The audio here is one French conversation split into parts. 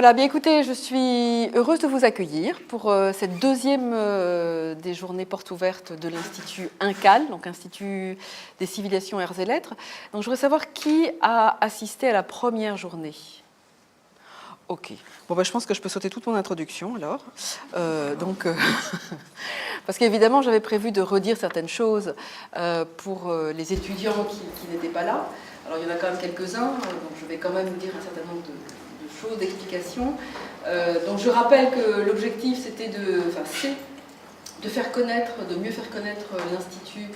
Voilà, bien écoutez, je suis heureuse de vous accueillir pour cette deuxième des journées portes ouvertes de l'Institut INCAL, donc Institut des civilisations, arts et lettres. Donc je voudrais savoir qui a assisté à la première journée. Ok, bon ben, je pense que je peux sauter toute mon introduction alors. Parce qu'évidemment j'avais prévu de redire certaines choses pour les étudiants qui n'étaient pas là. Alors il y en a quand même quelques-uns, donc je vais quand même vous dire un certain nombre de choses, d'explications. Donc je rappelle que l'objectif c'est de faire connaître, de mieux faire connaître l'Institut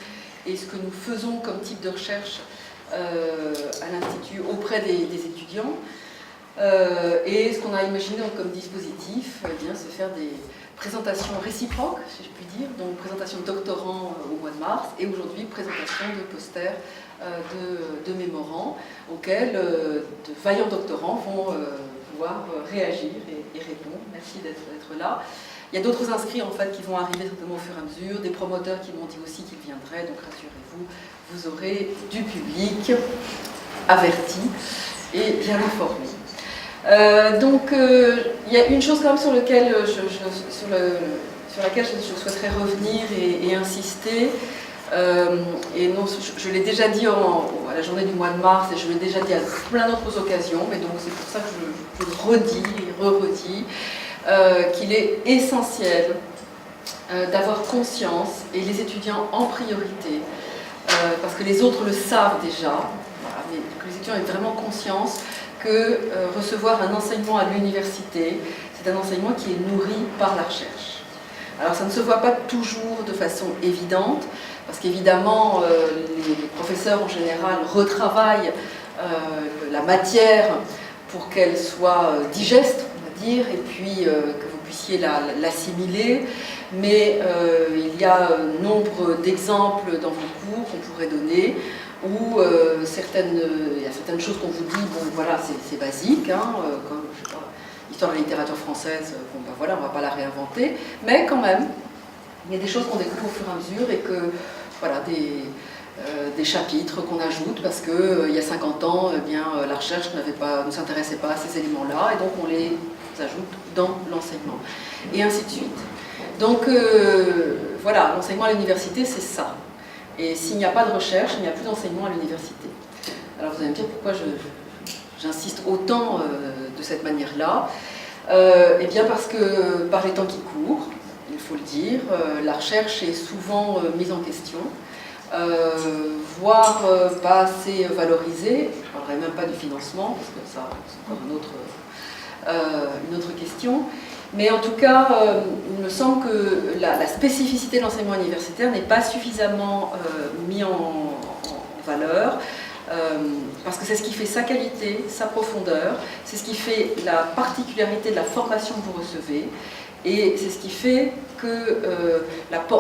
et ce que nous faisons comme type de recherche à l'Institut auprès des étudiants. Et ce qu'on a imaginé comme dispositif, eh bien, c'est faire des présentations réciproques, si je puis dire, donc présentation de doctorants au mois de mars, et aujourd'hui présentation de posters de mémorants, auxquels de vaillants doctorants vont pouvoir réagir et répondre. Merci d'être là. Il y a d'autres inscrits en fait qui vont arriver certainement au fur et à mesure, des promoteurs qui m'ont dit aussi qu'ils viendraient, donc rassurez-vous, vous aurez du public averti et bien informé. Il y a une chose quand même sur laquelle je souhaiterais revenir et insister. Et non, je l'ai déjà dit à la journée du mois de mars et je l'ai déjà dit à plein d'autres occasions, mais donc c'est pour ça que je le redis et re-redis, qu'il est essentiel d'avoir conscience, et les étudiants en priorité, parce que les autres le savent déjà, voilà, mais que les étudiants aient vraiment conscience que recevoir un enseignement à l'université, c'est un enseignement qui est nourri par la recherche. Alors ça ne se voit pas toujours de façon évidente, parce qu'évidemment les professeurs en général retravaillent la matière pour qu'elle soit digeste, on va dire, et puis que vous puissiez l'assimiler, mais il y a nombre d'exemples dans vos cours qu'on pourrait donner, où il y a certaines choses qu'on vous dit, bon voilà, c'est basique, hein, comme je sais pas, l'histoire de la littérature française, bon ben voilà, on ne va pas la réinventer, mais quand même, il y a des choses qu'on découvre au fur et à mesure et que, voilà, des chapitres qu'on ajoute parce qu'il y a 50 ans, eh bien, la recherche ne s'intéressait pas à ces éléments-là et donc on les ajoute dans l'enseignement, et ainsi de suite. Donc voilà, l'enseignement à l'université, c'est ça. Et s'il n'y a pas de recherche, il n'y a plus d'enseignement à l'université. Alors vous allez me dire pourquoi j'insiste autant de cette manière-là. Eh bien parce que par les temps qui courent, il faut le dire, la recherche est souvent mise en question, voire pas assez valorisée. Je ne parlerai même pas du financement, parce que ça c'est encore une autre question. Mais en tout cas, il me semble que la spécificité de l'enseignement universitaire n'est pas suffisamment mise en valeur, parce que c'est ce qui fait sa qualité, sa profondeur, c'est ce qui fait la particularité de la formation que vous recevez, et c'est ce qui fait que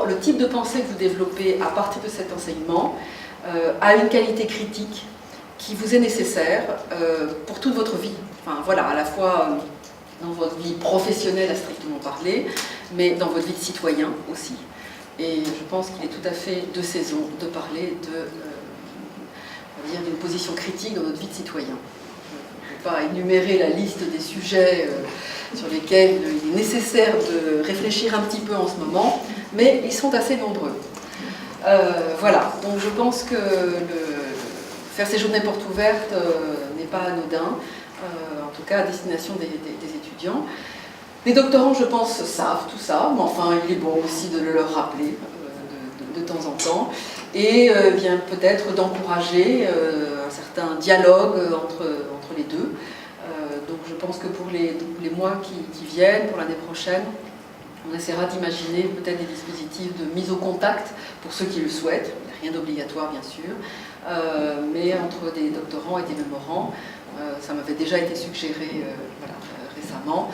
le type de pensée que vous développez à partir de cet enseignement a une qualité critique qui vous est nécessaire pour toute votre vie. Enfin voilà, à la fois dans votre vie professionnelle à strictement parler, mais dans votre vie de citoyen aussi. Et je pense qu'il est tout à fait de saison de parler d'une position critique dans notre vie de citoyen. Je ne vais pas énumérer la liste des sujets sur lesquels il est nécessaire de réfléchir un petit peu en ce moment, mais ils sont assez nombreux. Voilà, donc je pense que faire ces journées portes ouvertes n'est pas anodin, en tout cas à destination des étudiants. Les doctorants, je pense, savent tout ça, mais enfin, il est bon aussi de le leur rappeler de temps en temps, et bien peut-être d'encourager un certain dialogue entre les deux. Donc je pense que pour les mois qui viennent, pour l'année prochaine, on essaiera d'imaginer peut-être des dispositifs de mise au contact pour ceux qui le souhaitent. Il n'y a rien d'obligatoire, bien sûr, mais entre des doctorants et des mémorants. Ça m'avait déjà été suggéré récemment,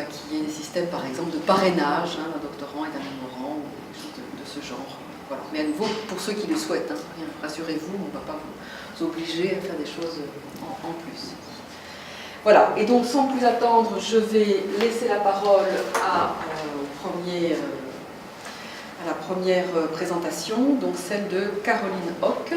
qu'il y ait des systèmes par exemple de parrainage d'un doctorant et d'un mémorant, ou des choses de ce genre. Voilà. Mais à nouveau, pour ceux qui le souhaitent, hein, rassurez-vous, on ne va pas vous obliger à faire des choses en plus. Voilà, et donc sans plus attendre, je vais laisser la parole à la première présentation, donc celle de Caroline Hock.